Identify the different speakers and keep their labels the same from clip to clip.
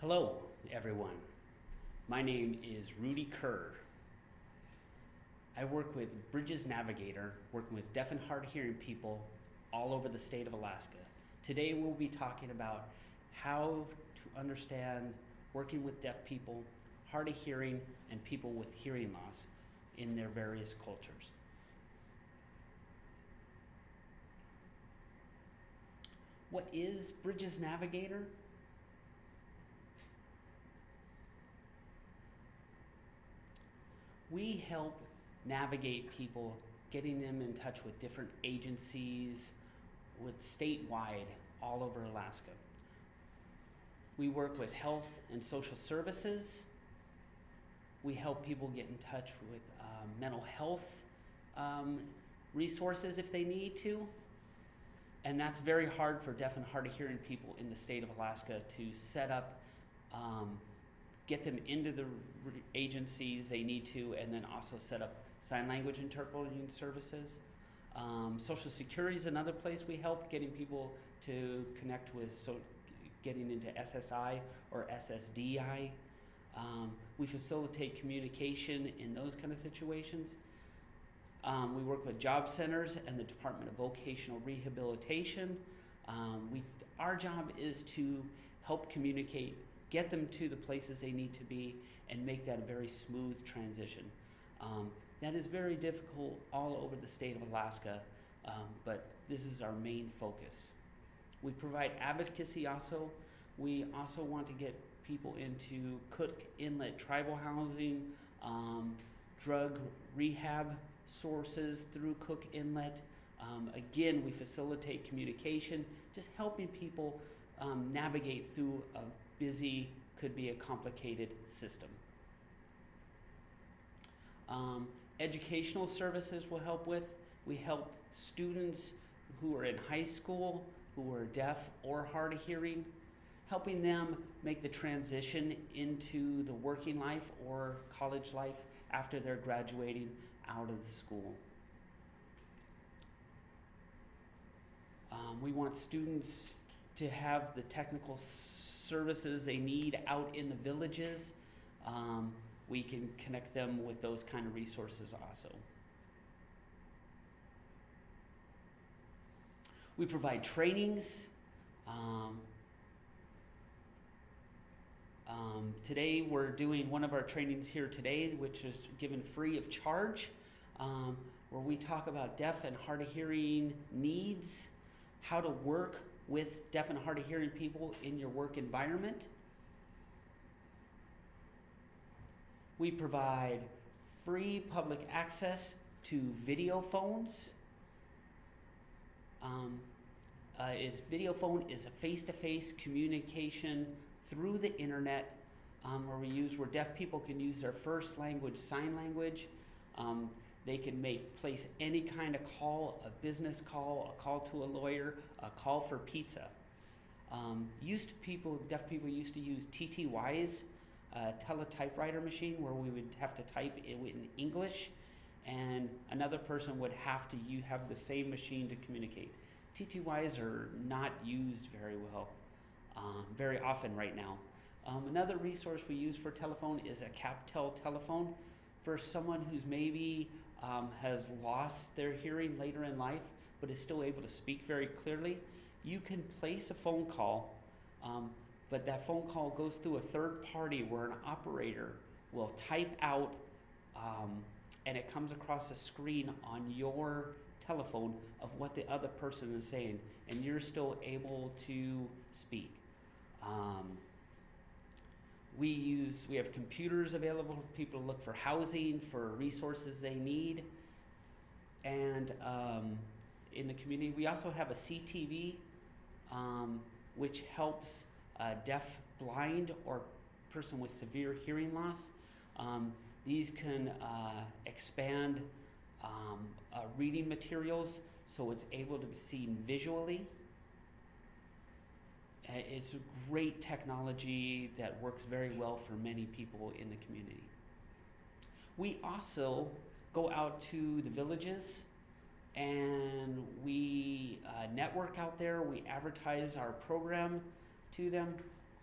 Speaker 1: Hello, everyone. My name is Rudy Kerr. I work with Bridges Navigator, working with deaf and hard of hearing people all over the state of Alaska. Today we'll be talking about how to understand working with deaf people, hard of hearing, and people with hearing loss in their various cultures. What is Bridges Navigator? We help navigate people, getting them in touch with different agencies, with statewide, all over Alaska. We work with health and social services. We help people get in touch with mental health resources if they need to. And that's very hard for deaf and hard of hearing people in the state of Alaska to set up, get them into the agencies they need to, and then also set up sign language interpreting services. Social Security is another place we help, getting people to connect with, getting into SSI or SSDI. We facilitate communication in those kind of situations. We work with job centers and the Department of Vocational Rehabilitation. Our job is to help communicate, get them to the places they need to be, and make that a very smooth transition. That is very difficult all over the state of Alaska, but this is our main focus. We provide advocacy also. We also want to get people into Cook Inlet tribal housing, drug rehab sources through Cook Inlet. Again, we facilitate communication, just helping people navigate through a busy, could be a complicated system. Educational services we'll help with. We help students who are in high school, who are deaf or hard of hearing, helping them make the transition into the working life or college life after they're graduating out of the school. We want students to have the technical services they need out in the villages. We can connect them with those kind of resources also. We provide trainings. Today we're doing one of our trainings here today, which is given free of charge, where we talk about deaf and hard of hearing needs, how to work with deaf and hard of hearing people in your work environment. We provide free public access to video phones. Video phone is a face-to-face communication through the internet, where deaf people can use their first language, sign language. They can place any kind of call, a business call, a call to a lawyer, a call for pizza. Deaf people used to use TTYLs, teletypewriter machine, where we would have to type it in English, and another person would have to have the same machine to communicate. TTYs are not used very often right now. Another resource we use for telephone is a CapTel telephone for someone who's maybe has lost their hearing later in life, but is still able to speak very clearly. You can place a phone call, but that phone call goes through a third party where an operator will type out, and it comes across a screen on your telephone of what the other person is saying, and you're still able to speak. We have computers available for people to look for housing, for resources they need. And in the community, we also have a CTV, which helps deaf, blind, or person with severe hearing loss. These can expand reading materials so it's able to be seen visually. It's a great technology that works very well for many people in the community. We also go out to the villages and we network out there. We advertise our program to them.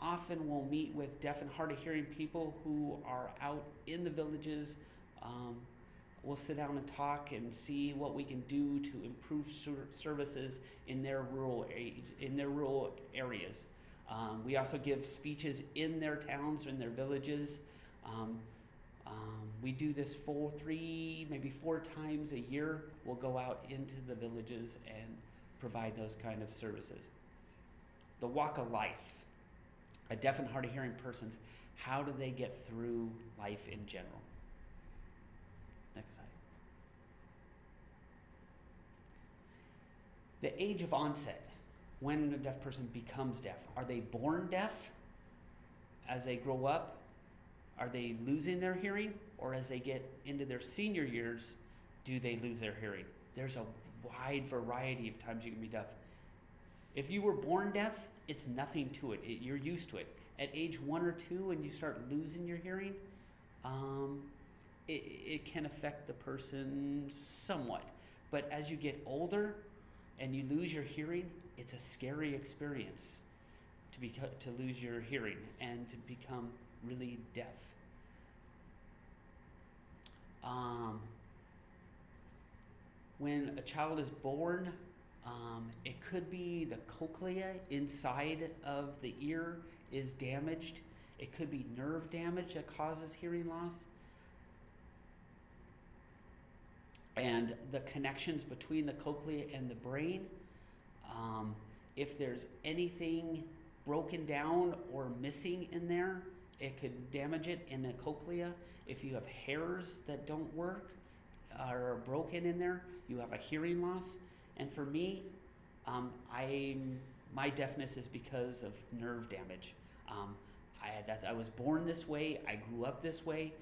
Speaker 1: often we'll meet with deaf and hard of hearing people who are out in the villages. We'll sit down and talk and see what we can do to improve services in their rural areas. We also give speeches in their towns, in their villages. We do this maybe four times a year. We'll go out into the villages and provide those kind of services. The walk of life. A deaf and hard of hearing person's, how do they get through life in general? Next slide. The age of onset, when a deaf person becomes deaf. Are they born deaf as they grow up? Are they losing their hearing? Or as they get into their senior years, do they lose their hearing? There's a wide variety of times you can be deaf. If you were born deaf, it's nothing to it. You're used to it. At age 1 or 2, when you start losing your hearing, it can affect the person somewhat. But as you get older and you lose your hearing, it's a scary experience to lose your hearing and to become really deaf. When a child is born, it could be the cochlea inside of the ear is damaged. It could be nerve damage that causes hearing loss. And the connections between the cochlea and the brain, if there's anything broken down or missing in there, it could damage it in the cochlea. If you have hairs that don't work or are broken in there, you have a hearing loss. And for me, my deafness is because of nerve damage. I was born this way. I grew up this way.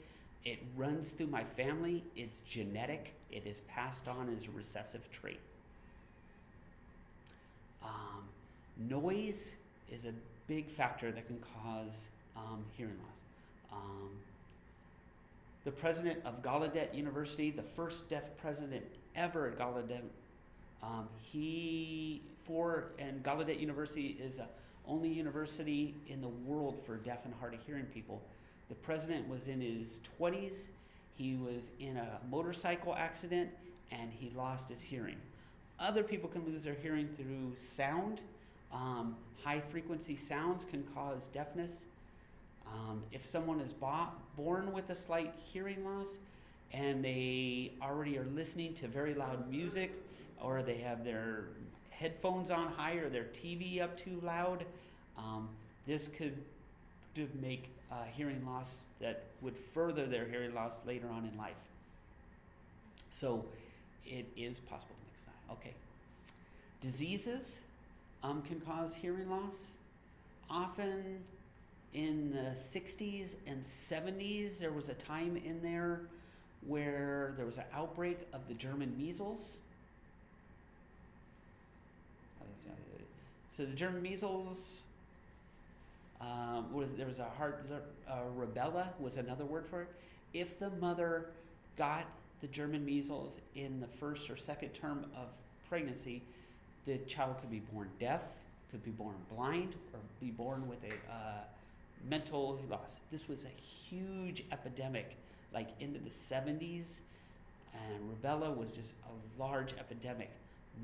Speaker 1: It runs through my family. It's genetic. It is passed on as a recessive trait. Noise is a big factor that can cause hearing loss. The president of Gallaudet University, the first deaf president ever at Gallaudet, and Gallaudet University is the only university in the world for deaf and hard of hearing people. The president was in his 20s. He was in a motorcycle accident and he lost his hearing. Other people can lose their hearing through sound. High frequency sounds can cause deafness. If someone is born with a slight hearing loss and they already are listening to very loud music, or they have their headphones on high or their TV up too loud, this could make hearing loss that would further their hearing loss later on in life. So it is possible. Next slide. Okay. Diseases can cause hearing loss. Often in the 60s and 70s, there was a time in there where there was an outbreak of the German measles. So the German measles, there was rubella was another word for it. If the mother got the German measles in the first or second term of pregnancy, the child could be born deaf, could be born blind, or be born with a mental loss. This was a huge epidemic, like into the 70s, and rubella was just a large epidemic.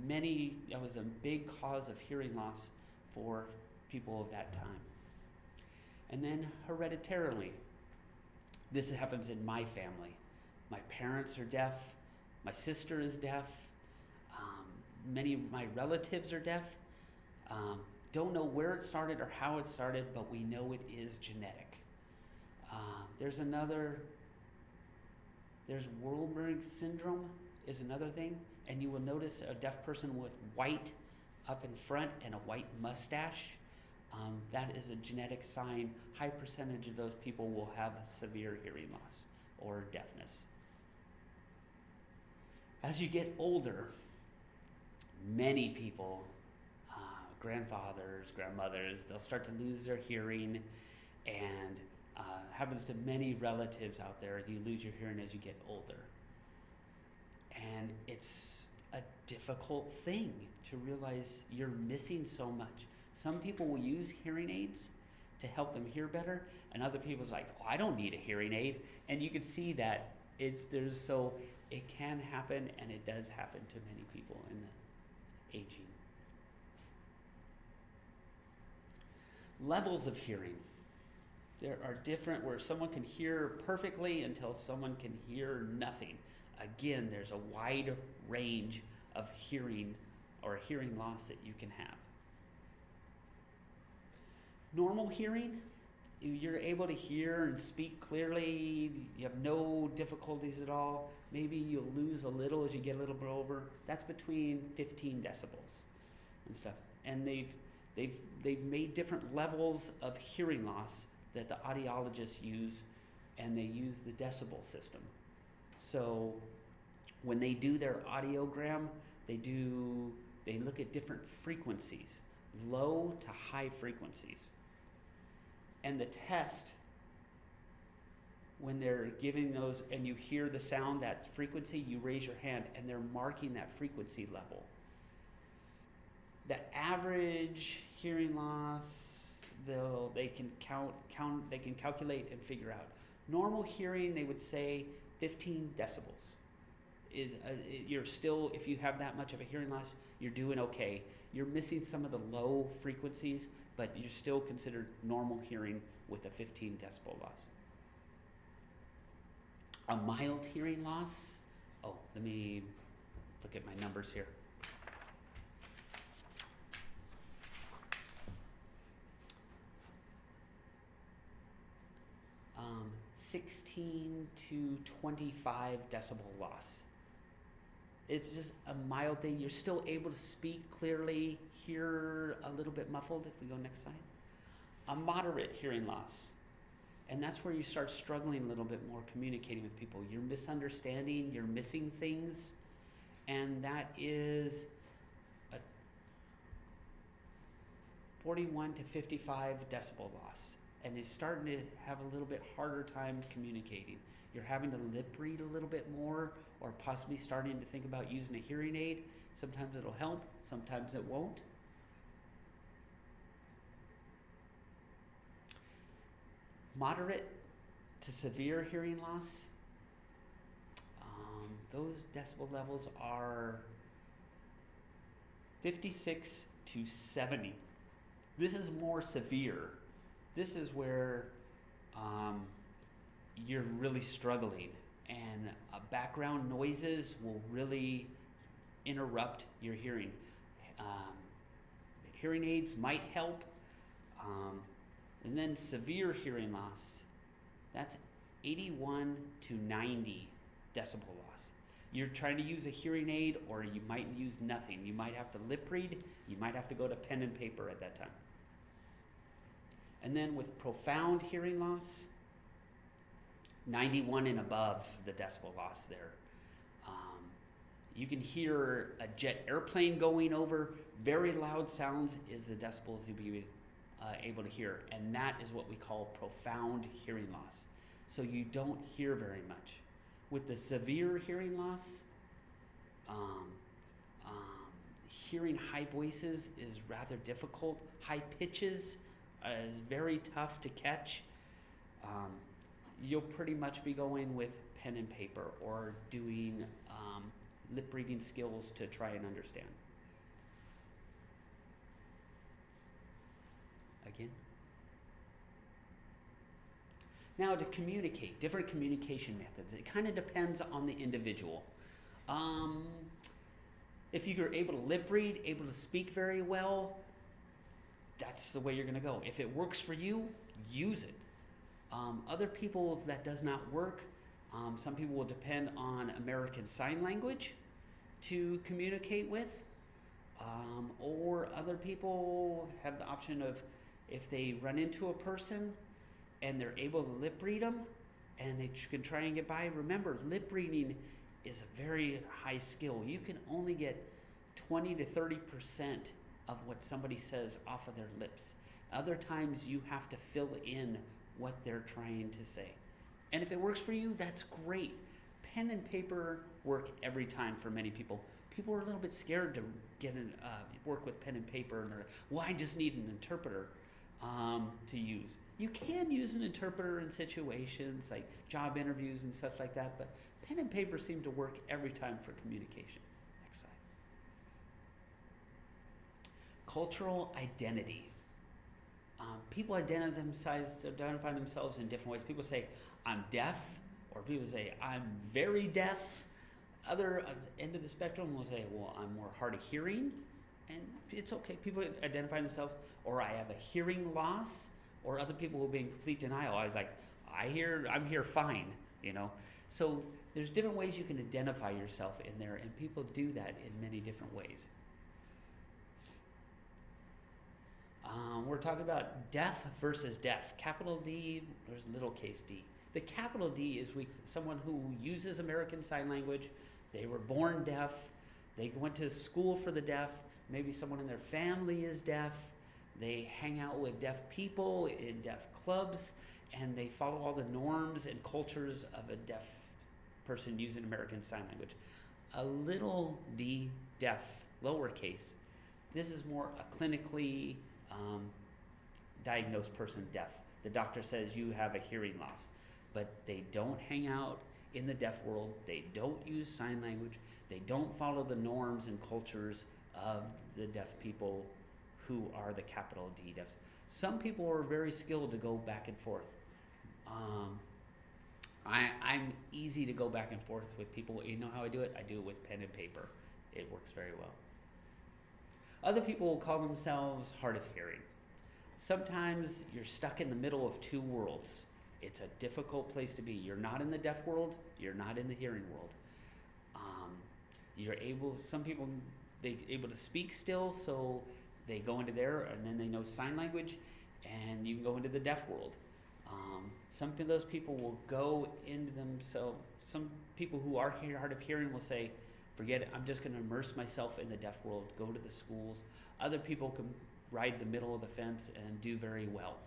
Speaker 1: That was a big cause of hearing loss for people of that time. And then hereditarily, this happens in my family. My parents are deaf, my sister is deaf, many of my relatives are deaf. Don't know where it started or how it started, but we know it is genetic. There's Wernicke syndrome is another thing, and you will notice a deaf person with white up in front and a white mustache. That is a genetic sign. High percentage of those people will have severe hearing loss or deafness. As you get older, many people, grandfathers, grandmothers, they'll start to lose their hearing, and happens to many relatives out there. You lose your hearing as you get older. And it's a difficult thing to realize you're missing so much. Some people will use hearing aids to help them hear better, and other people's like, oh, I don't need a hearing aid. And you can see that so it can happen, and it does happen to many people in the aging. Levels of hearing. There are different where someone can hear perfectly until someone can hear nothing. Again, there's a wide range of hearing or hearing loss that you can have. Normal hearing, you're able to hear and speak clearly, you have no difficulties at all. Maybe you'll lose a little as you get a little bit over. That's between 15 decibels and stuff. And they've made different levels of hearing loss that the audiologists use, and they use the decibel system. So when they do their audiogram, they look at different frequencies, low to high frequencies. And the test, when they're giving those and you hear the sound, that frequency, you raise your hand and they're marking that frequency level. The average hearing loss, they can they can calculate and figure out. Normal hearing, they would say 15 decibels. You're still, if you have that much of a hearing loss, you're doing okay. You're missing some of the low frequencies, but you're still considered normal hearing with a 15 decibel loss. A mild hearing loss, let me look at my numbers here. 16 to 25 decibel loss. It's just a mild thing. You're still able to speak clearly, hear a little bit muffled. If we go next slide. A moderate hearing loss. And that's where you start struggling a little bit more communicating with people. You're misunderstanding, you're missing things, and that is a 41 to 55 decibel loss. And it's starting to have a little bit harder time communicating. You're having to lip read a little bit more, or possibly starting to think about using a hearing aid. Sometimes it'll help, sometimes it won't. Moderate to severe hearing loss, those decibel levels are 56 to 70. This is more severe. This is where you're really struggling, and background noises will really interrupt your hearing. Hearing aids might help, and then severe hearing loss, that's 81 to 90 decibel loss. You're trying to use a hearing aid, or you might use nothing. You might have to lip read, you might have to go to pen and paper at that time. And then with profound hearing loss, 91 and above the decibel loss there. You can hear a jet airplane going over. Very loud sounds is the decibels you'll be able to hear, and that is what we call profound hearing loss. So you don't hear very much. With the severe hearing loss, hearing high voices is rather difficult. High pitches is very tough to catch. You'll pretty much be going with pen and paper or doing lip reading skills to try and understand. Again. Now, to communicate, different communication methods. It kind of depends on the individual. If you're able to lip read, able to speak very well, that's the way you're going to go. If it works for you, use it. Other people, that does not work. Some people will depend on American Sign Language to communicate with, or other people have the option of, if they run into a person and they're able to lip read them and they can try and get by. Remember, lip reading is a very high skill. You can only get 20 to 30% of what somebody says off of their lips. Other times you have to fill in what they're trying to say. And if it works for you, that's great. Pen and paper work every time for many people. People are a little bit scared to get work with pen and paper, and they're, well, I just need an interpreter. to use. You can use an interpreter in situations like job interviews and such like that, but pen and paper seem to work every time for communication. Next slide. Cultural identity. People identify themselves in different ways. People say, I'm deaf, or people say, I'm very deaf. Other end of the spectrum will say, well, I'm more hard of hearing, and it's okay. People identify themselves, or I have a hearing loss, or other people will be in complete denial. I was like, I'm here fine, you know. So there's different ways you can identify yourself in there, and people do that in many different ways. We're talking about deaf versus deaf. Capital D versus lowercase d. The capital D is someone who uses American Sign Language. They were born deaf. They went to school for the deaf. Maybe someone in their family is deaf. They hang out with deaf people in deaf clubs, and they follow all the norms and cultures of a deaf person using American Sign Language. A little d, deaf, lowercase. This is more a clinically diagnosed person deaf. The doctor says you have a hearing loss, but they don't hang out in the deaf world. They don't use sign language. They don't follow the norms and cultures of the deaf people who are the capital D deafs. Some people are very skilled to go back and forth. I'm easy to go back and forth with people. You know how I do it? I do it with pen and paper. It works very well. Other people will call themselves hard of hearing. Sometimes you're stuck in the middle of two worlds. It's a difficult place to be. You're not in the deaf world. You're not in the hearing world. Some people, they're able to speak still, so they go into there, and then they know sign language, and you can go into the deaf world. Some of those people will go into themselves. Some people who are hard of hearing will say, forget it, I'm just going to immerse myself in the deaf world, go to the schools. Other people can ride the middle of the fence and do very well.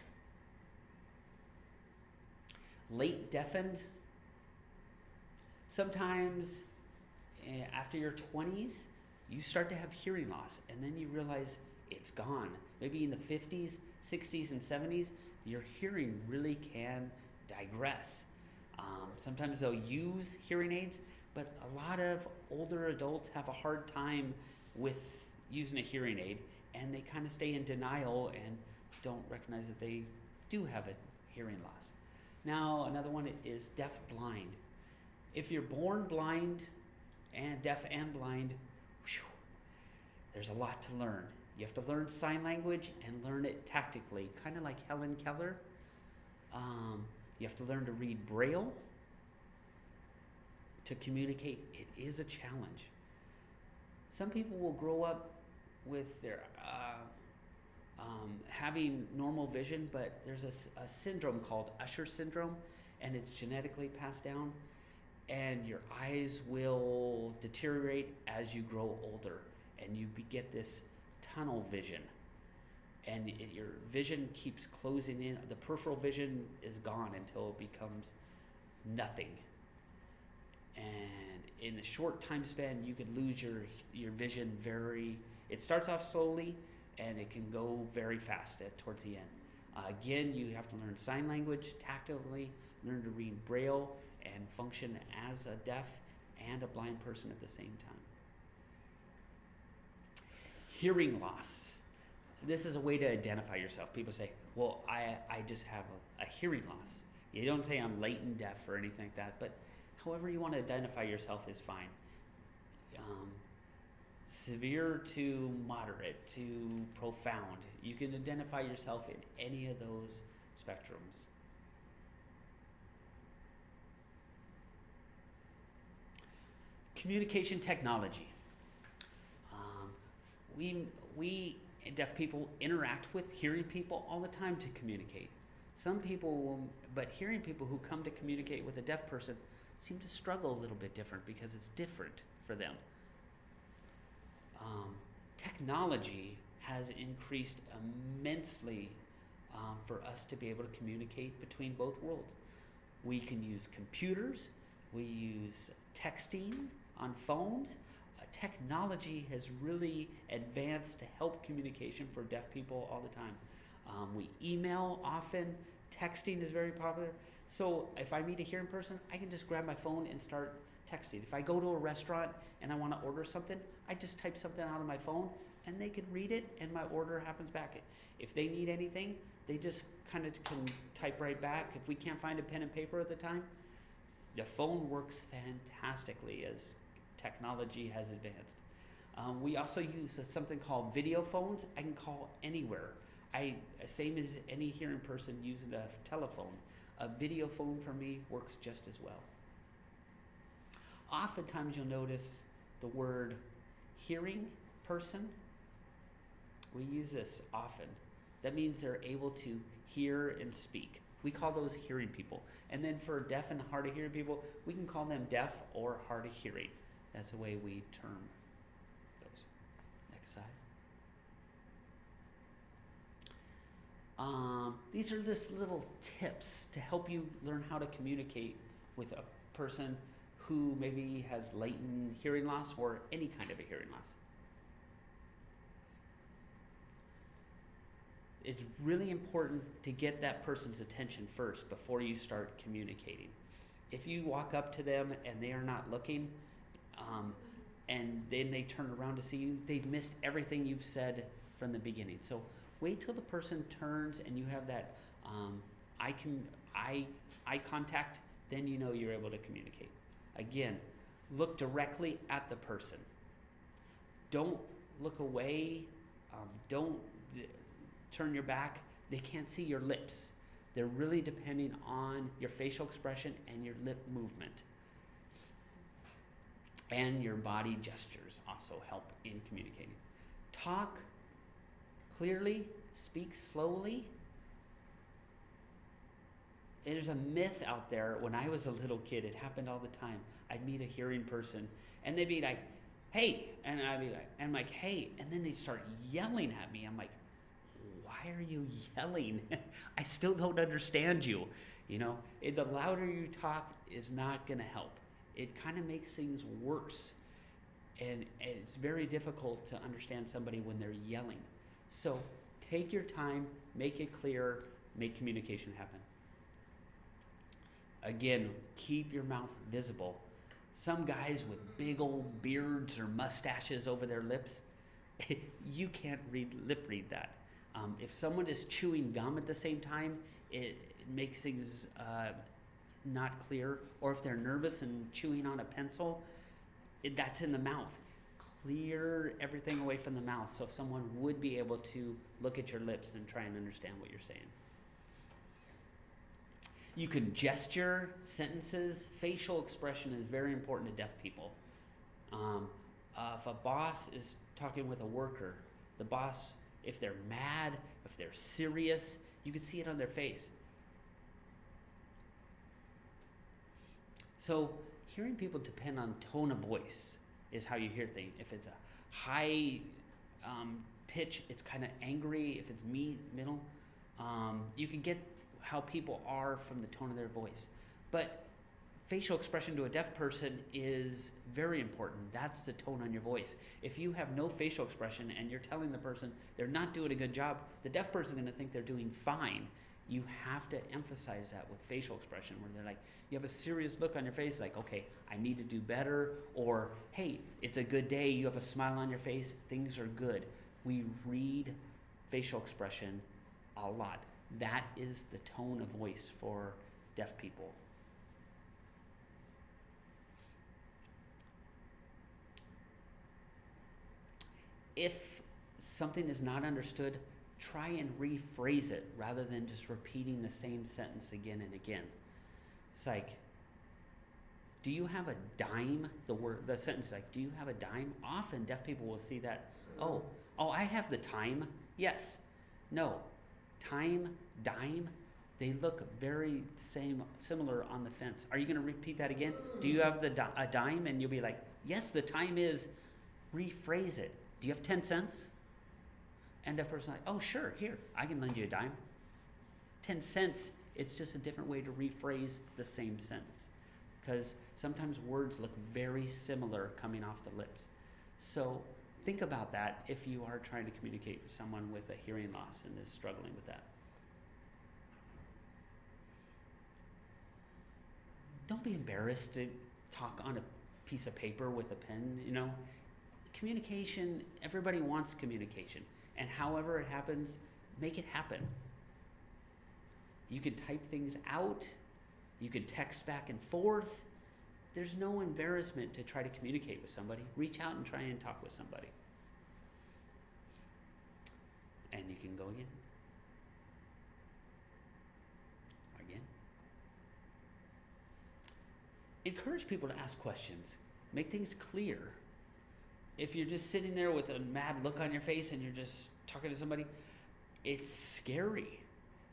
Speaker 1: Late-Deafened. Sometimes after your 20s, you start to have hearing loss, and then you realize it's gone. Maybe in the 50s, 60s, and 70s, your hearing really can digress. Sometimes they'll use hearing aids, but a lot of older adults have a hard time with using a hearing aid, and they kind of stay in denial and don't recognize that they do have a hearing loss. Now, another one is deaf-blind. If you're born blind and deaf and blind, there's a lot to learn. You have to learn sign language and learn it tactically, kind of like Helen Keller. You have to learn to read Braille to communicate. It is a challenge. Some people will grow up with their having normal vision, but there's a syndrome called Usher syndrome, and it's genetically passed down, and your eyes will deteriorate as you grow older, and you get this tunnel vision, and your vision keeps closing in. The peripheral vision is gone until it becomes nothing. And in a short time span, you could lose your vision it starts off slowly, and it can go very fast towards the end. Again, you have to learn sign language tactically, learn to read Braille, and function as a deaf and a blind person at the same time. Hearing loss. This is a way to identify yourself. People say, well, I just have a hearing loss. You don't say I'm latent deaf or anything like that, but however you want to identify yourself is fine. Severe to moderate to profound. You can identify yourself in any of those spectrums. Communication technology. We deaf people interact with hearing people all the time to communicate. Some people, but hearing people who come to communicate with a deaf person seem to struggle a little bit different because it's different for them. Technology has increased immensely for us to be able to communicate between both worlds. We can use computers, we use texting on phones. Technology has really advanced to help communication for deaf people all the time. We email often. Texting is very popular. So if I meet a hearing person, I can just grab my phone and start texting. If I go to a restaurant and I want to order something, I just type something out on my phone and they can read it and my order happens back. If they need anything, they just kind of can type right back. If we can't find a pen and paper at the time, the phone works fantastically as technology has advanced. We also use something called video phones. I can call anywhere. Same as any hearing person using a telephone. A video phone for me works just as well. Oftentimes you'll notice the word hearing person. We use this often. That means they're able to hear and speak. We call those hearing people. And then for deaf and hard of hearing people, we can call them deaf or hard of hearing. That's the way we term those. Next slide. These are just little tips to help you learn how to communicate with a person who maybe has latent hearing loss or any kind of a hearing loss. It's really important to get that person's attention first before you start communicating. If you walk up to them and they are not looking, and then they turn around to see you, they've missed everything you've said from the beginning. So wait till the person turns and you have that eye contact, then you know you're able to communicate. Again, look directly at the person. Don't look away. Don't turn your back. They can't see your lips. They're really depending on your facial expression and your lip movement. And your body gestures also help in communicating. Talk clearly, speak slowly. There's a myth out there. When I was a little kid, it happened all the time. I'd meet a hearing person and they'd be like, hey, and I'd be like, I'm like, hey, and then they'd start yelling at me. I'm like, why are you yelling? I still don't understand you. You know, the louder you talk is not going to help. It kind of makes things worse. And it's very difficult to understand somebody when they're yelling. So take your time, make it clear, make communication happen. Again, keep your mouth visible. Some guys with big old beards or mustaches over their lips, you can't lip read that. If someone is chewing gum at the same time, it makes things not clear. Or if they're nervous and chewing on a pencil, that's in the mouth. Clear everything away from the mouth so someone would be able to look at your lips and try and understand what you're saying. You can gesture sentences. Facial expression is very important to deaf people. If a boss is talking with a worker, the boss, if they're mad, if they're serious, you can see it on their face. So hearing people depend on tone of voice is how you hear things. If it's a high pitch, it's kind of angry. If it's middle, you can get how people are from the tone of their voice. But facial expression to a deaf person is very important. That's the tone on your voice. If you have no facial expression and you're telling the person they're not doing a good job, the deaf person is going to think they're doing fine. You have to emphasize that with facial expression, where they're like, you have a serious look on your face, like, okay, I need to do better, or hey, it's a good day, you have a smile on your face, things are good. We read facial expression a lot. That is the tone of voice for deaf people. If something is not understood, try and rephrase it rather than just repeating the same sentence again and again. It's like, do you have a dime? The sentence like, do you have a dime? Often deaf people will see that, oh, I have the time. Yes. No. Time, dime, they look very similar on the fence. Are you going to repeat that again? Do you have a dime? And you'll be like, yes, the time is, rephrase it. Do you have 10 cents? And that person's like, oh, sure, here, I can lend you a dime. 10 cents, it's just a different way to rephrase the same sentence. Because sometimes words look very similar coming off the lips. So think about that if you are trying to communicate with someone with a hearing loss and is struggling with that. Don't be embarrassed to talk on a piece of paper with a pen, you know. Communication, everybody wants communication. And however it happens, make it happen. You can type things out. You can text back and forth. There's no embarrassment to try to communicate with somebody. Reach out and try and talk with somebody. And you can go again. Again. Encourage people to ask questions. Make things clear. If you're just sitting there with a mad look on your face and you're just talking to somebody, it's scary.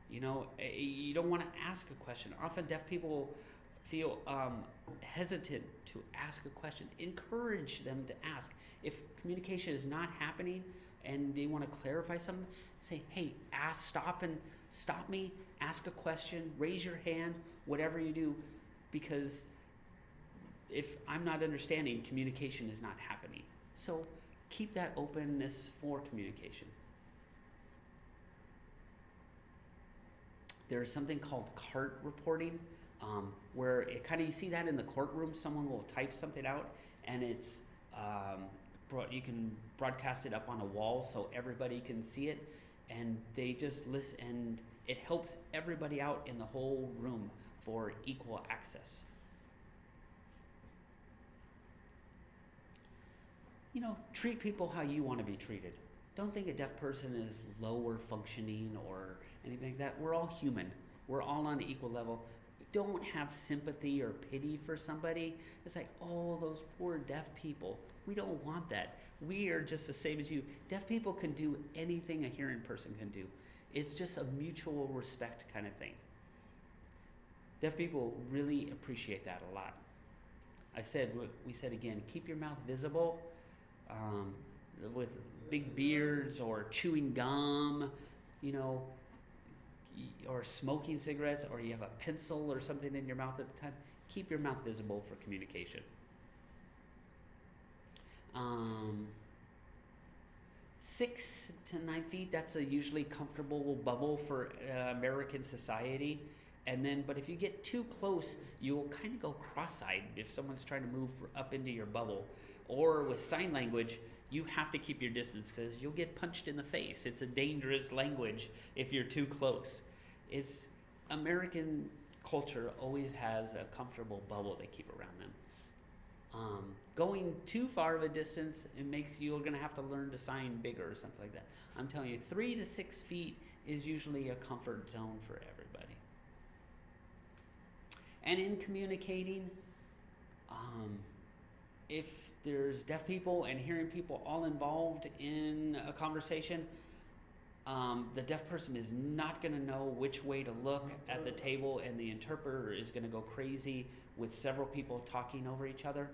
Speaker 1: You know, you don't want to ask a question. Often deaf people feel hesitant to ask a question. Encourage them to ask. If communication is not happening and they want to clarify something, say, hey, stop me, ask a question, raise your hand, whatever you do, because if I'm not understanding, communication is not happening. So keep that openness for communication. There's something called CART reporting, where it kind of, you see that in the courtroom, someone will type something out and it's, you can broadcast it up on a wall so everybody can see it, and they just listen, and it helps everybody out in the whole room for equal access. You know, treat people how you want to be treated. Don't think a deaf person is lower functioning or anything like that. We're all human. We're all on an equal level. Don't have sympathy or pity for somebody. It's like, oh, those poor deaf people. We don't want that. We are just the same as you. Deaf people can do anything a hearing person can do. It's just a mutual respect kind of thing. Deaf people really appreciate that a lot. We said again, keep your mouth visible. With big beards or chewing gum, you know, or smoking cigarettes, or you have a pencil or something in your mouth at the time, keep your mouth visible for communication. 6 to 9 feet, that's a usually comfortable bubble for American society. And then, but if you get too close, you'll kind of go cross-eyed if someone's trying to move up into your bubble. Or with sign language, you have to keep your distance because you'll get punched in the face. It's a dangerous language if you're too close. It's American culture always has a comfortable bubble they keep around them. Going too far of a distance, it makes you're going to have to learn to sign bigger or something like that. I'm telling you, 3 to 6 feet is usually a comfort zone for everybody. And in communicating, if there's deaf people and hearing people all involved in a conversation, the deaf person is not going to know which way to look at the table, and the interpreter is going to go crazy with several people talking over each other.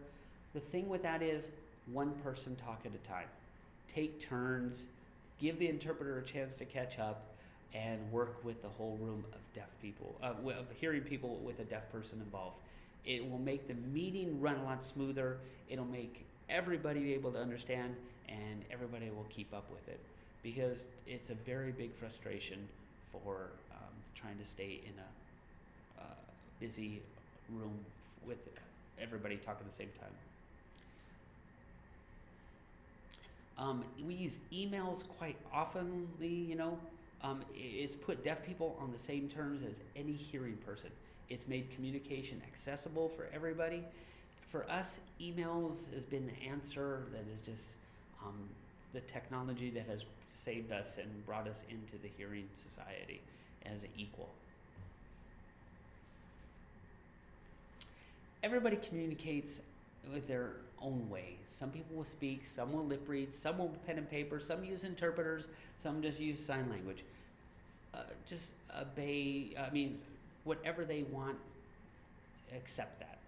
Speaker 1: The thing with that is one person talk at a time. Take turns, give the interpreter a chance to catch up, and work with the whole room of deaf people, of hearing people with a deaf person involved. It will make the meeting run a lot smoother. It'll make everybody be able to understand, and everybody will keep up with it, because it's a very big frustration for trying to stay in a busy room with everybody talking at the same time. We use emails quite oftenly, you know. It's put deaf people on the same terms as any hearing person. It's made communication accessible for everybody. For us, emails has been the answer that is just the technology that has saved us and brought us into the hearing society as an equal. Everybody communicates with their own way. Some people will speak, some will lip read, some will pen and paper, some use interpreters, some just use sign language. Just obey, whatever they want, accept that.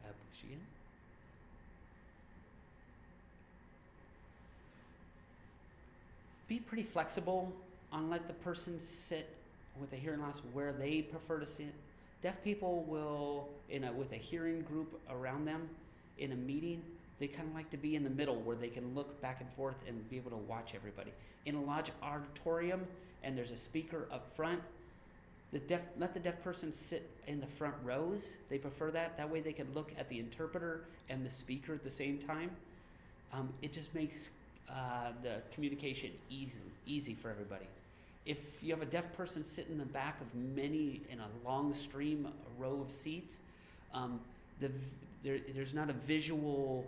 Speaker 1: Push again. Be pretty flexible on let the person sit with a hearing loss where they prefer to sit. Deaf people will, with a hearing group around them in a meeting, they kind of like to be in the middle where they can look back and forth and be able to watch everybody. In a large auditorium and there's a speaker up front, let the deaf person sit in the front rows. They prefer that. That way they can look at the interpreter and the speaker at the same time. It just makes the communication easy for everybody. If you have a deaf person sit in the back of in a long stream, a row of seats, there's not a visual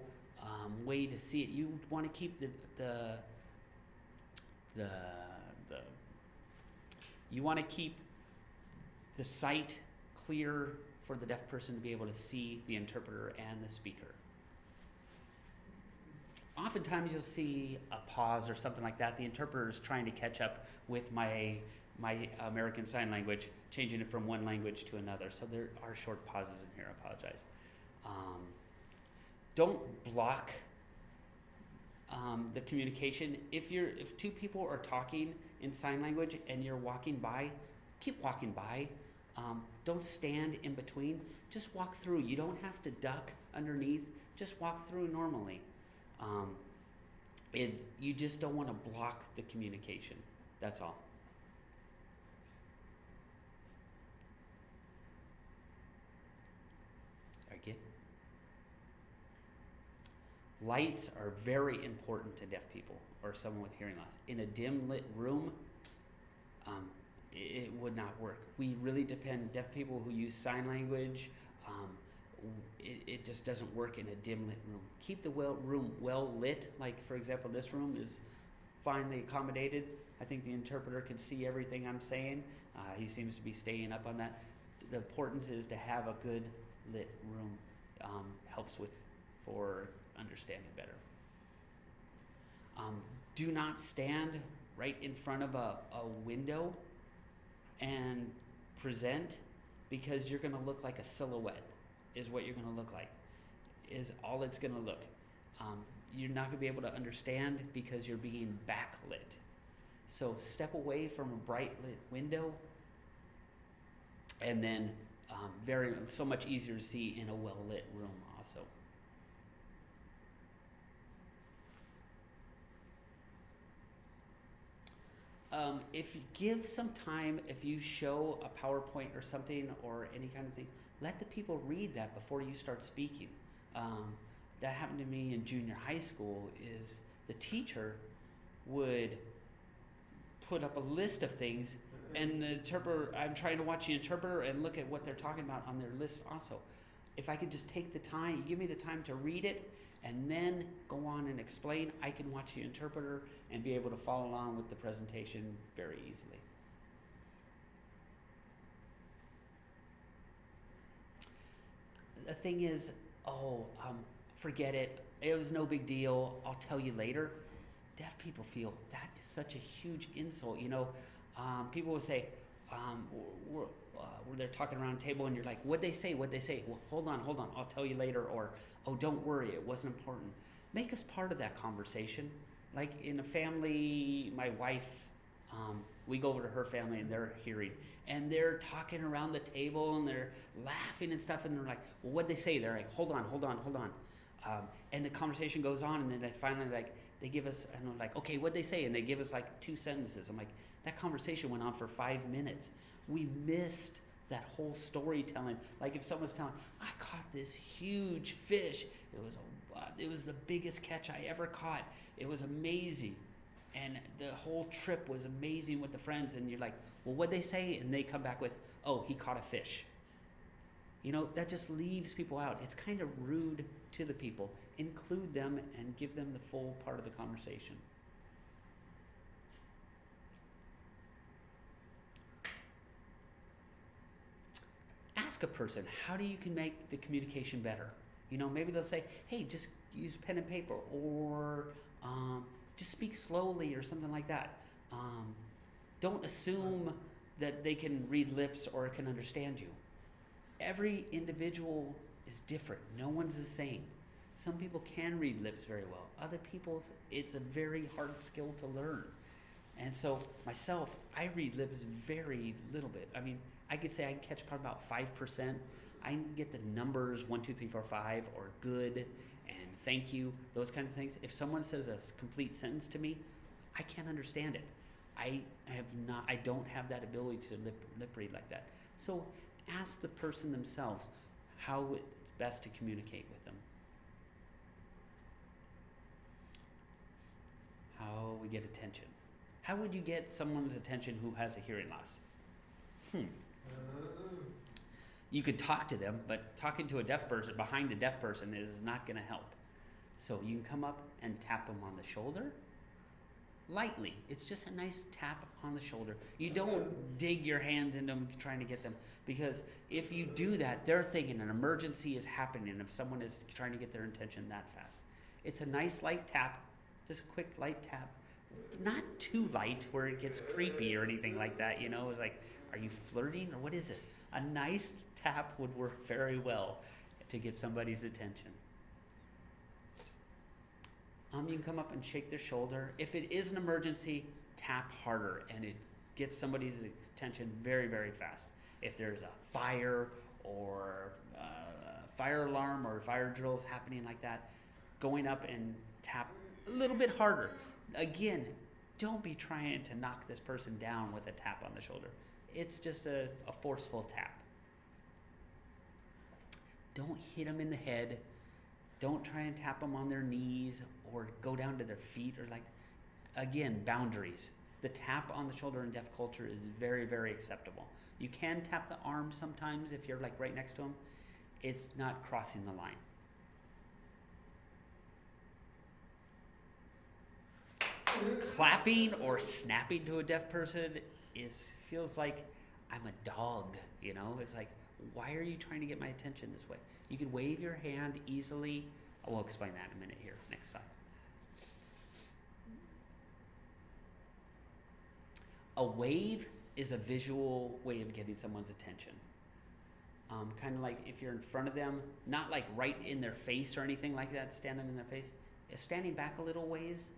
Speaker 1: way to see it. You want to keep you want to keep the sight clear for the deaf person to be able to see the interpreter and the speaker. Oftentimes you'll see a pause or something like that. The interpreter is trying to catch up with my American Sign Language, changing it from one language to another. So there are short pauses in here. I apologize. Don't block the communication. If two people are talking in sign language and you're walking by, keep walking by. Don't stand in between. Just walk through. You don't have to duck underneath. Just walk through normally. You just don't want to block the communication. That's all. Again. Lights are very important to deaf people or someone with hearing loss. In a dim lit room, it would not work. We really depend, deaf people who use sign language, it just doesn't work in a dim lit room. Keep the room well lit. Like, for example, this room is finely accommodated. I think the interpreter can see everything I'm saying. He seems to be staying up on that. The importance is to have a good lit room. Helps for understanding better. Do not stand right in front of a window and present, because you're going to look like a silhouette is what you're going to look like, is all it's going to look. You're not going to be able to understand because you're being backlit. So step away from a bright lit window, and then so much easier to see in a well lit room also. If you give some time, if you show a PowerPoint or something or any kind of thing, let the people read that before you start speaking. That happened to me in junior high school. Is the teacher would put up a list of things, and the interpreter, I'm trying to watch the interpreter and look at what they're talking about on their list also. If I could just take the time, give me the time to read it, and then go on and explain, I can watch the interpreter and be able to follow along with the presentation very easily. The thing is, forget it. It was no big deal. I'll tell you later. Deaf people feel that is such a huge insult. People will say, they're talking around a table and you're like, what'd they say? Well, hold on, I'll tell you later. Or, oh, don't worry, it wasn't important. Make us part of that conversation. Like in a family, my wife, we go over to her family and they're hearing, and they're talking around the table and they're laughing and stuff, and they're like, well, what'd they say? They're like, hold on. And the conversation goes on, and then they finally they give us, okay, what'd they say? And they give us like 2 sentences. I'm like, that conversation went on for 5 minutes. We missed that whole storytelling. Like if someone's telling, I caught this huge fish. It was the biggest catch I ever caught. It was amazing. And the whole trip was amazing with the friends. And you're like, well, what'd they say? And they come back with, oh, he caught a fish. That just leaves people out. It's kind of rude to the people. Include them and give them the full part of the conversation. Ask a person, how do you can make the communication better? Maybe they'll say, hey, just use pen and paper, or just speak slowly or something like that. Don't assume that they can read lips or can understand you. Every individual is different. No one's the same. Some people can read lips very well. Other people's, it's a very hard skill to learn. And so myself, I read lips very little bit. I could say I can catch probably about 5%. I can get the numbers 1, 2, 3, 4, 5, or good and thank you, those kinds of things. If someone says a complete sentence to me, I can't understand it. I don't have that ability to lip read like that. So ask the person themselves how it's best to communicate with them. How we get attention. How would you get someone's attention who has a hearing loss? You could talk to them, but talking to a deaf person behind a deaf person is not going to help. So you can come up and tap them on the shoulder lightly. It's just a nice tap on the shoulder. You don't dig your hands into them trying to get them, because if you do that, they're thinking an emergency is happening if someone is trying to get their attention that fast. It's a nice light tap, just a quick light tap. Not too light where it gets creepy or anything like that, you know. It's like, are you flirting or what is this? A nice tap would work very well to get somebody's attention. You can come up and shake their shoulder. If it is an emergency, tap harder, and it gets somebody's attention very, very fast. If there's a fire or fire alarm or fire drills happening like that, going up and tap a little bit harder. Again, don't be trying to knock this person down with a tap on the shoulder. It's just a forceful tap. Don't hit them in the head. Don't try and tap them on their knees or go down to their feet or like. Again, boundaries. The tap on the shoulder in deaf culture is very, very acceptable. You can tap the arm sometimes if you're like right next to them. It's not crossing the line. Clapping or snapping to a deaf person feels like I'm a dog, you know? It's like, why are you trying to get my attention this way? You can wave your hand easily. We'll explain that in a minute here, next slide. A wave is a visual way of getting someone's attention. Kind of like if you're in front of them, not like right in their face or anything like that, stand them in their face. Standing back a little ways,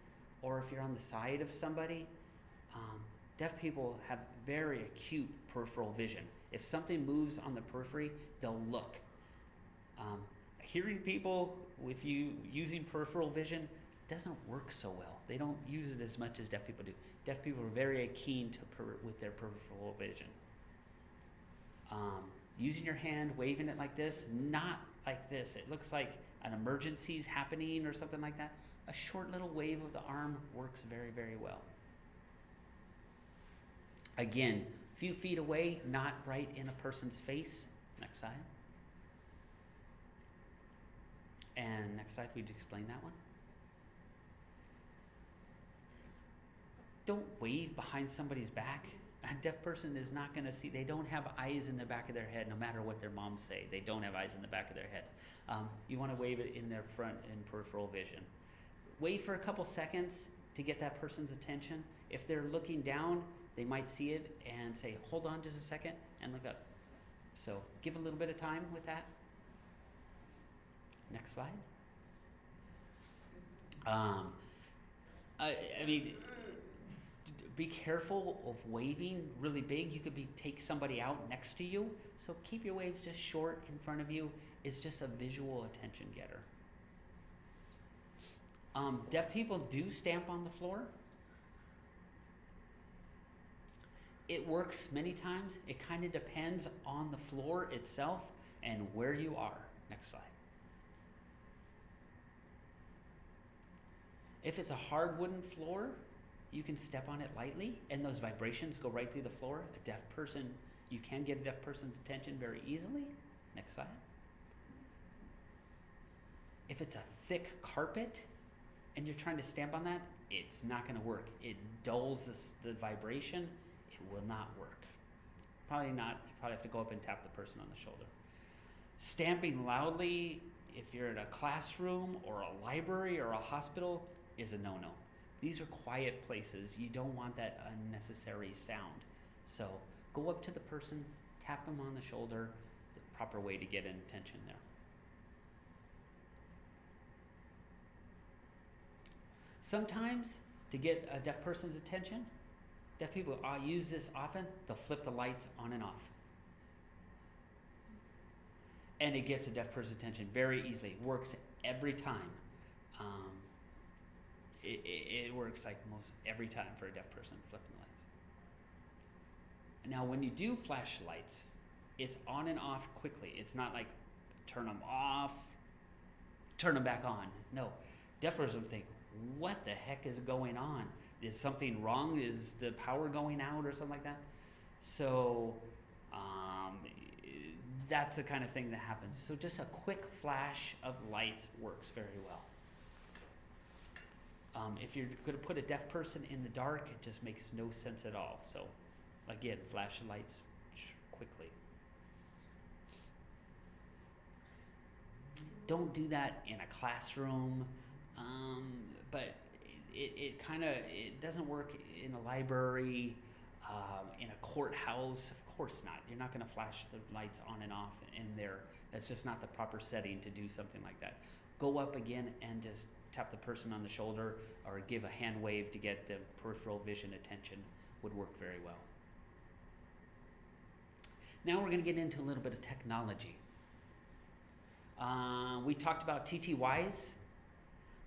Speaker 1: or if you're on the side of somebody, deaf people have very acute peripheral vision. If something moves on the periphery, they'll look. Hearing people, with you using peripheral vision, doesn't work so well. They don't use it as much as deaf people do. Deaf people are very keen with their peripheral vision. Using your hand, waving it like this, not like this. It looks like an emergency is happening or something like that. A short little wave of the arm works very, very well. Again, a few feet away, not right in a person's face. Next slide. And next slide, we'd explain that one. Don't wave behind somebody's back. A deaf person is not going to see. They don't have eyes in the back of their head, no matter what their moms say. They don't have eyes in the back of their head. You want to wave it in their front in peripheral vision. Wait for a couple seconds to get that person's attention. If they're looking down, they might see it and say, hold on just a second, and look up. So give a little bit of time with that. Next slide. Be careful of waving really big. You could take somebody out next to you. So keep your waves just short in front of you. It's just a visual attention getter. Deaf people do stamp on the floor. It works many times. It kind of depends on the floor itself and where you are. Next slide. If it's a hard wooden floor, you can step on it lightly and those vibrations go right through the floor. A deaf person, you can get a deaf person's attention very easily. Next slide. If it's a thick carpet and you're trying to stamp on that, it's not going to work. It dulls the vibration. It will not work. Probably not. You probably have to go up and tap the person on the shoulder. Stamping loudly, if you're in a classroom or a library or a hospital, is a no-no. These are quiet places. You don't want that unnecessary sound. So go up to the person, tap them on the shoulder, the proper way to get attention there. Sometimes, to get a deaf person's attention, deaf people use this often, they'll flip the lights on and off. and it gets a deaf person's attention very easily. It works every time. Um, it works like most every time for a deaf person flipping the lights. Now, when you do flash lights, it's on and off quickly. It's not like turn them off, turn them back on. No, deaf person would think, what the heck is going on? Is something wrong? Is the power going out or something like that? So that's the kind of thing that happens. So just a quick flash of lights works very well. If you're going to put a deaf person in the dark, it just makes no sense at all. So again, flash the lights quickly. Don't do that in a classroom, but it doesn't work in a library, in a courthouse. Of course not. You're not going to flash the lights on and off in there. That's just not the proper setting to do something like that. Go up again and just tap the person on the shoulder or give a hand wave to get the peripheral vision attention would work very well. Now we're going to get into a little bit of technology. We talked about TTYs.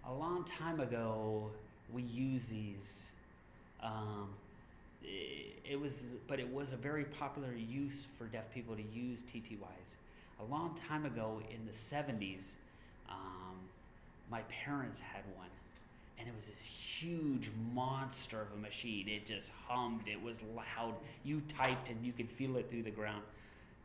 Speaker 1: A long time ago, we used these. It was a very popular use for deaf people to use TTYs. A long time ago, in the 70s, my parents had one, and it was this huge monster of a machine. It just hummed. It was loud. You typed, and you could feel it through the ground.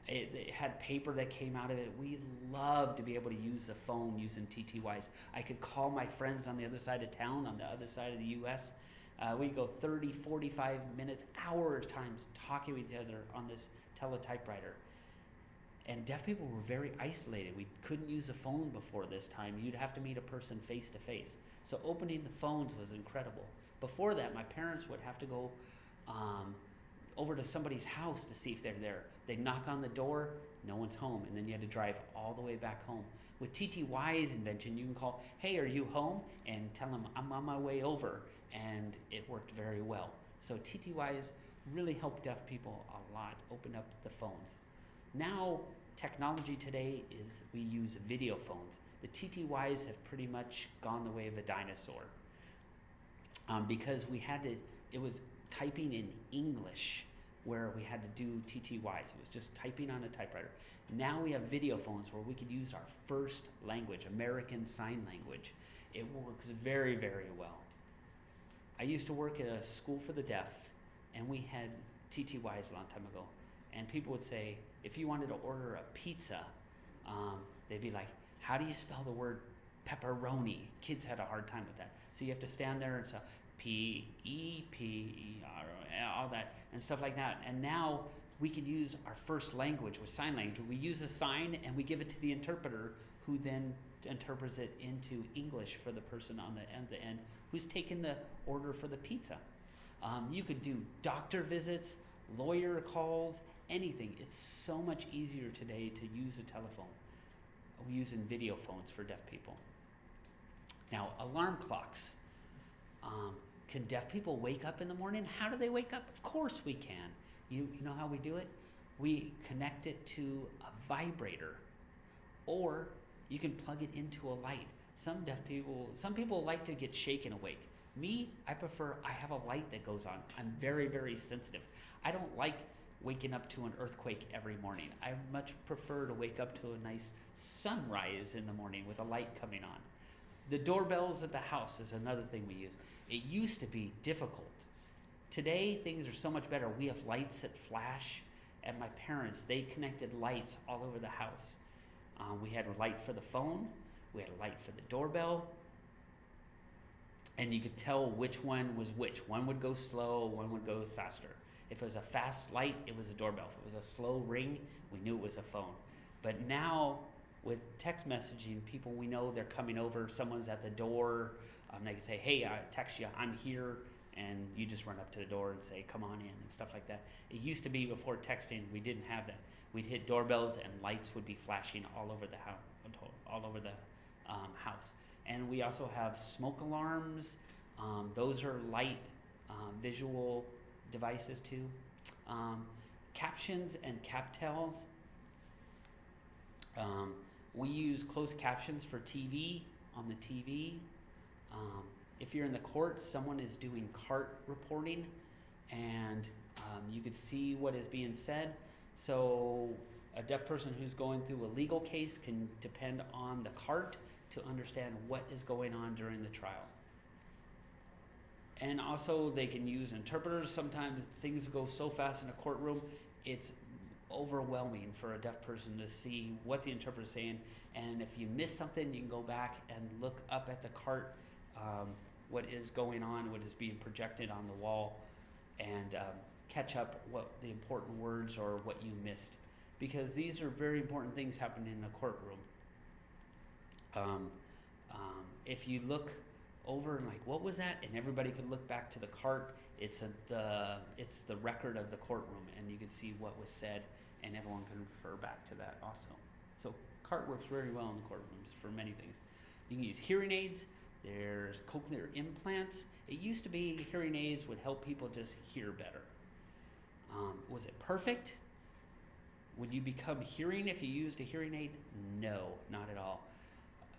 Speaker 1: It had paper that came out of it. We loved to be able to use the phone using TTYs. I could call my friends on the other side of town, on the other side of the U.S. We'd go 30, 45 minutes, hours times talking with each other on this teletypewriter. And deaf people were very isolated. We couldn't use a phone before this time. You'd have to meet a person face to face. So opening the phones was incredible. Before that, my parents would have to go over to somebody's house to see if they're there. They'd knock on the door, no one's home, and then you had to drive all the way back home. With TTY's invention, you can call, hey, are you home? And tell them, I'm on my way over, and it worked very well. So TTYs really help deaf people a lot, open up the phones. Now, technology today is we use video phones. The TTYs have pretty much gone the way of a dinosaur because it was typing in English where we had to do TTYs. It was just typing on a typewriter. Now we have video phones where we could use our first language, American Sign Language. It works very, very well. I used to work at a school for the deaf, and we had TTYs a long time ago. And people would say, if you wanted to order a pizza, they'd be like, how do you spell the word pepperoni? Kids had a hard time with that. So you have to stand there and say, P-E-P-E-R, all that, and stuff like that. And now we can use our first language with sign language. We use a sign and we give it to the interpreter, who then interprets it into English for the person on the end who's taking the order for the pizza. You could do doctor visits, lawyer calls, anything. It's so much easier today to use a telephone. We're using video phones for deaf people. Now, alarm clocks. Can deaf people wake up in the morning? How do they wake up? Of course we can. You know how we do it? We connect it to a vibrator, or you can plug it into a light. Some people like to get shaken awake. Me, I have a light that goes on. I'm very, very sensitive. I don't like waking up to an earthquake every morning. I much prefer to wake up to a nice sunrise in the morning with a light coming on. The doorbells at the house is another thing we use. It used to be difficult. Today, things are so much better. We have lights that flash. At my parents, they connected lights all over the house. We had a light for the phone. We had a light for the doorbell. And you could tell which one was which. One would go slow, one would go faster. If it was a fast light, it was a doorbell. If it was a slow ring, we knew it was a phone. But now, with text messaging, people, we know they're coming over, someone's at the door, they can say, hey, I text you, I'm here, and you just run up to the door and say, come on in, and stuff like that. It used to be before texting, we didn't have that. We'd hit doorbells and lights would be flashing all over the house. And we also have smoke alarms. Those are light visual devices too. Captions and captels. Um, we use closed captions for TV, on the TV. If you're in the court, someone is doing court reporting, and you could see what is being said. So a deaf person who's going through a legal case can depend on the cart to understand what is going on during the trial. And also they can use interpreters. Sometimes things go so fast in a courtroom, it's overwhelming for a deaf person to see what the interpreter is saying. And if you miss something, you can go back and look up at the cart, what is going on, what is being projected on the wall, and catch up what the important words or what you missed. Because these are very important things happening in a courtroom. If you look over and like, what was that? And everybody could look back to the cart. It's the record of the courtroom, and you can see what was said, and everyone can refer back to that also. So cart works very well in the courtrooms for many things. You can use hearing aids. There's cochlear implants. It used to be hearing aids would help people just hear better. Was it perfect? Would you become hearing if you used a hearing aid? No, not at all.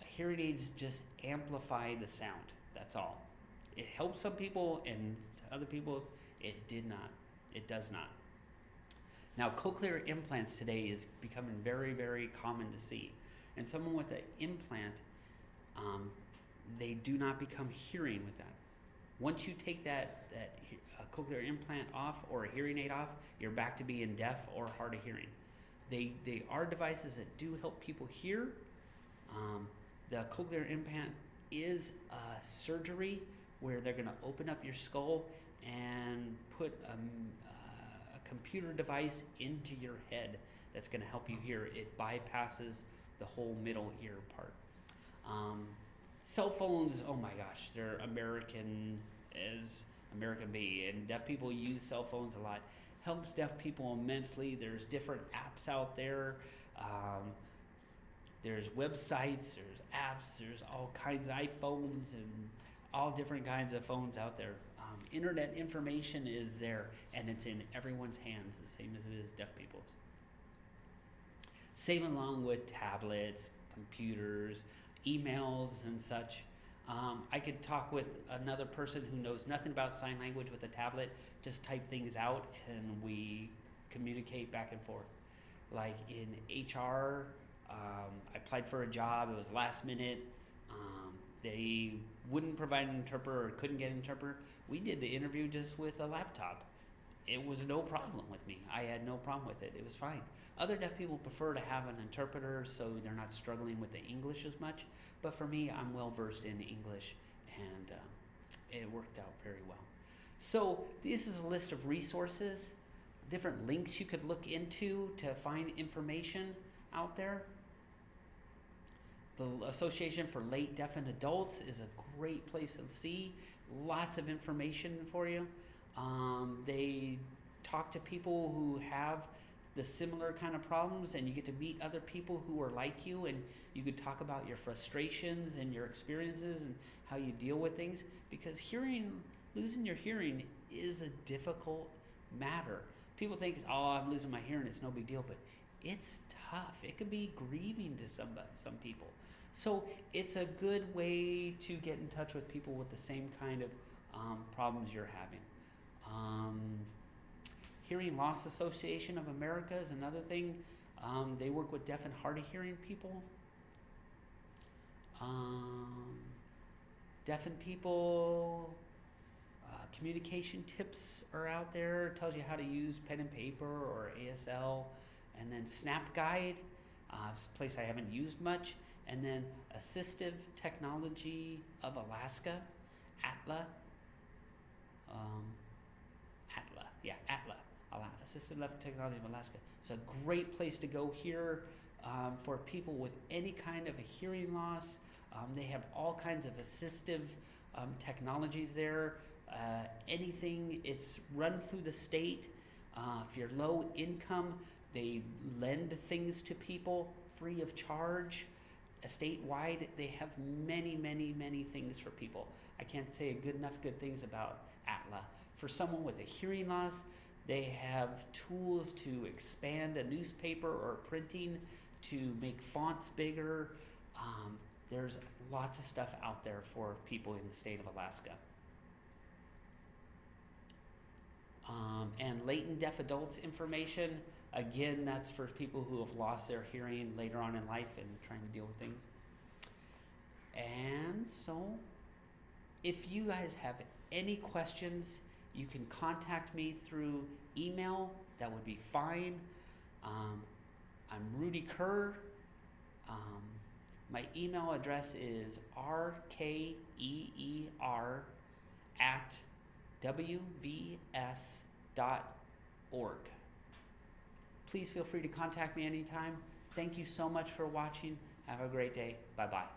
Speaker 1: Hearing aids just amplify the sound. That's all. It helps some people, and other people, it did not. It does not. Now, cochlear implants today is becoming very, very common to see. And someone with an implant, they do not become hearing with that. Once you take that cochlear implant off or a hearing aid off, you're back to being deaf or hard of hearing. They are devices that do help people hear. The cochlear implant is a surgery where they're going to open up your skull and put a computer device into your head that's going to help you hear. It bypasses the whole middle ear part. Cell phones, oh my gosh, they're American as American be, and deaf people use cell phones a lot. Helps deaf people immensely. There's different apps out there. There's websites, there's apps, there's all kinds of iPhones and all different kinds of phones out there. Internet information is there, and it's in everyone's hands, the same as it is deaf people's. Same along with tablets, computers, emails, and such. I could talk with another person who knows nothing about sign language with a tablet, just type things out, and we communicate back and forth. Like in HR, I applied for a job, it was last minute. They wouldn't provide an interpreter or couldn't get an interpreter. We did the interview just with a laptop. It was no problem with me. I had no problem with it. It was fine. Other deaf people prefer to have an interpreter so they're not struggling with the English as much. But for me, I'm well versed in English, and it worked out very well. So this is a list of resources, different links you could look into to find information out there. The Association for Late-Deafened Adults is a great place to see. Lots of information for you. They talk to people who have the similar kind of problems, and you get to meet other people who are like you, and you could talk about your frustrations and your experiences and how you deal with things, because losing your hearing is a difficult matter. People think, oh, I'm losing my hearing, it's no big deal, but it's tough. It can be grieving to some people. So it's a good way to get in touch with people with the same kind of problems you're having. Hearing Loss Association of America is another thing. They work with deaf and hard of hearing people. Deafened people, communication tips are out there. It tells you how to use pen and paper or ASL. And then Snap Guide, it's a place I haven't used much. And then Assistive Technology of Alaska, ATLA. Assistive Technology of Alaska. It's a great place to go here for people with any kind of a hearing loss. They have all kinds of assistive technologies there. Anything, it's run through the state. If you're low income, they lend things to people free of charge. Statewide, they have many, many, many things for people. I can't say good things about ATLA. For someone with a hearing loss, they have tools to expand a newspaper or printing to make fonts bigger. There's lots of stuff out there for people in the state of Alaska. And latent deaf adults information, again, that's for people who have lost their hearing later on in life and trying to deal with things. And so, if you guys have any questions, you can contact me through email. That would be fine. I'm Rudy Kerr. My email address is rkeer@wvs.org. Please feel free to contact me anytime. Thank you so much for watching. Have a great day. Bye-bye.